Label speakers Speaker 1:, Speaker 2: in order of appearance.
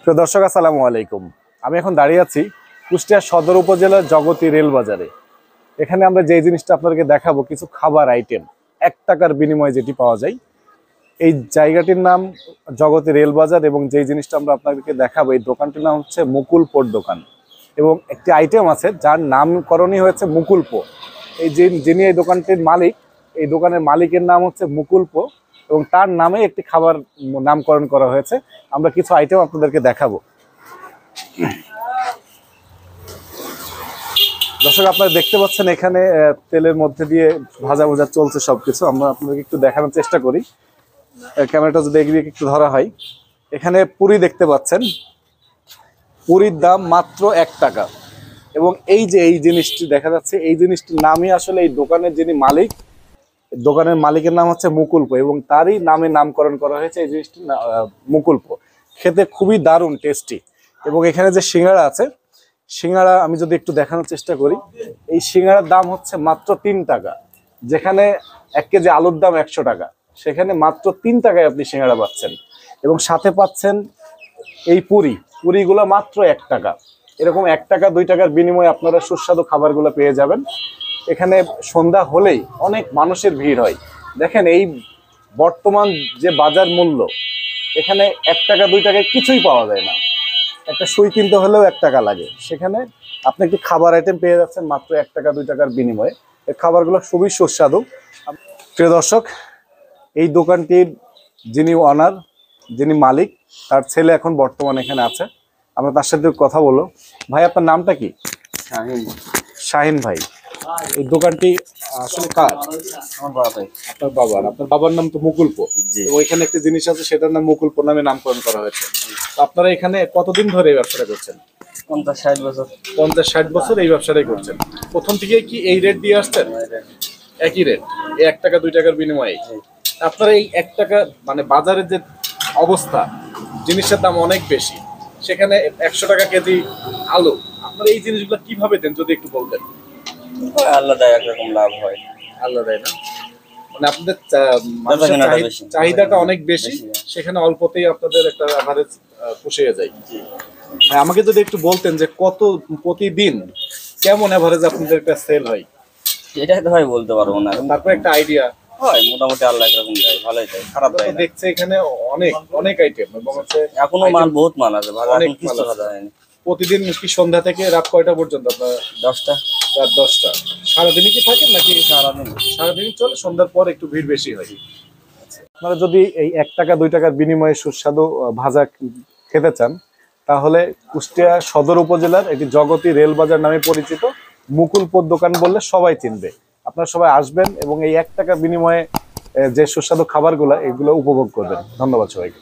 Speaker 1: প্রিয় দর্শক, আসসালামু আলাইকুম। আমি এখন দাঁড়িয়ে আছি কুষ্টিয়া সদর উপজেলার জগতী রেল বাজারে। এখানে আমরা যে জিনিসটা আপনাদেরকে দেখাবো, কিছু খাবার আইটেম 1 টাকার বিনিময়ে যেটি পাওয়া যায়। এই জায়গাটির নাম জগতী রেল বাজার এবং যেই জিনিসটা আমরা আপনাদেরকে দেখাবো, এই দোকানটির নাম হচ্ছে মুকুলপোর দোকান। এবং একটি আইটেম আছে যার নামকরণই হয়েছে মুকুলপো। যিনি এই দোকানটির মালিক, এই দোকানের মালিকের নাম হচ্ছে মুকুলপো এবং তার নামে একটি খাবার নামকরণ করা হয়েছে। আমরা কিছু আইটেম আপনাদেরকে দেখাবো। দর্শক, আপনারা দেখতে পাচ্ছেন এখানে তেলের মধ্যে দিয়ে ভাজা ভাজা চলছে সবকিছু। আমরা আপনাদেরকে একটু দেখানোর চেষ্টা করি। ক্যামেরাটা যদি এগিয়ে একটু ধরা হয়, এখানে পুরি দেখতে পাচ্ছেন। পুরির দাম মাত্র 1 টাকা। এবং এই যে এই জিনিসটি দেখা যাচ্ছে, এই জিনিসটির নামই আসলে এই দোকানের যিনি মালিক, দোকানের মালিকের নাম হচ্ছে মুকুলপো এবং তারই নামে নামকরণ করা হয়েছে এই জিনিসটি মুকুলপো। খেতে খুবই দারুণ টেস্টি। এবং এখানে যে সিঙ্গাড়া আছে, সিঙ্গাড়া আমি যদি একটু দেখানোর চেষ্টা করি, এই সিঙ্গাড়ার দাম হচ্ছে মাত্র 3 টাকা। যেখানে 1 কেজি আলুর দাম 100 টাকা, সেখানে মাত্র 3 টাকায় আপনি সিঙ্গাড়া পাচ্ছেন। এবং সাথে পাচ্ছেন এই পুরিগুলো মাত্র 1 টাকা। এরকম 1 টাকা 2 টাকার বিনিময়ে আপনারা সুস্বাদু খাবারগুলো পেয়ে যাবেন। এখানে সন্ধ্যা হলেই অনেক মানুষের ভিড় হয়। দেখেন, এই বর্তমান যে বাজার মূল্য, এখানে 1 টাকা 2 টাকায় কিছুই পাওয়া যায় না। একটা সুই কিনতে হলেও 1 টাকা লাগে, সেখানে আপনি একটি খাবার আইটেম পেয়ে যাচ্ছেন মাত্র 1 টাকা 2 টাকার বিনিময়ে। এই খাবারগুলো খুবই সুস্বাদু। প্রিয় দর্শক, এই দোকানটির যিনি ওনার, যিনি মালিক, তার ছেলে এখন বর্তমানে এখানে আছে। আমরা তার সাথে কথা বলবো। ভাই, আপনার নামটা কি? শাহিন ভাই। এই দোকানটি আসলে কার? আপনার বাবার। আপনার বাবার নাম তো মুকুলপো। ওইখানে একটা জিনিস আছে, সেটার নাম মুকুলপো নামে নামকরণ করা হয়েছে। তো আপনারা এখানে কতদিন ধরে এই ব্যবসাটা করছেন?
Speaker 2: 50-60 বছর।
Speaker 1: 50-60 বছর এই ব্যবসাটাই করছেন। প্রথম থেকে কি এই রেট দিয়ে আসছেন? একই রেট, এই 1 টাকা 2 টাকার বিনিময়ে। আপনারা এই 1 টাকা, মানে বাজারের যে অবস্থা, জিনিসের দাম অনেক বেশি, সেখানে 100 টাকা কেজি আলু, আপনারা এই জিনিসগুলো কিভাবে দেন যদি একটু বলতেন?
Speaker 2: আল্লাহ দেয়, একরকম লাভ হয়।
Speaker 1: আল্লাহ দেয় না, মানে আপনাদের চাহিদাটা অনেক বেশি, সেখানে অল্পতেই আপনাদের একটা এভারেজ পুষিয়ে যায়। আমাকে যদি একটু বলতেন যে কত প্রতিদিন কেমন এভারেজ আপনাদের একটা সেল হয়?
Speaker 2: এটাই তো ভাই বলতে পারবো না।
Speaker 1: তারপর একটা আইডিয়া
Speaker 2: হয় মোটামুটি, আল্লাহ একরকম দেয়, ভালোই দেয়, খারাপ দেয় না।
Speaker 1: দেখছে এখানে অনেক অনেক আইটেম এবং হচ্ছে
Speaker 2: এখনো মাল, বহুত মাল আছে, ভালো এখন কিছু ভালো হয়নি।
Speaker 1: প্রতিদিন কি সন্ধ্যা থেকে রাত কয়টা পর্যন্ত? আপনার
Speaker 2: 10টা।
Speaker 1: রাত 10টা। সারাদিনই কি থাকেন নাকি? সারাদিনই চলে, সন্ধ্যার পর একটু ভিড় বেশি হয়। আপনারা যদি এই 1 টাকা 2 টাকার বিনিময়ে সুস্বাদু ভাজা খেতে চান, তাহলে কুষ্টিয়া সদর উপজেলার এটি জগতী রেল বাজার নামে পরিচিত মুকুলপোর দোকান বললে সবাই চিনবে। আপনারা সবাই আসবেন এবং এই 1 টাকার বিনিময়ে যে সুস্বাদু খাবারগুলো, এগুলো উপভোগ করবেন। ধন্যবাদ সবাইকে।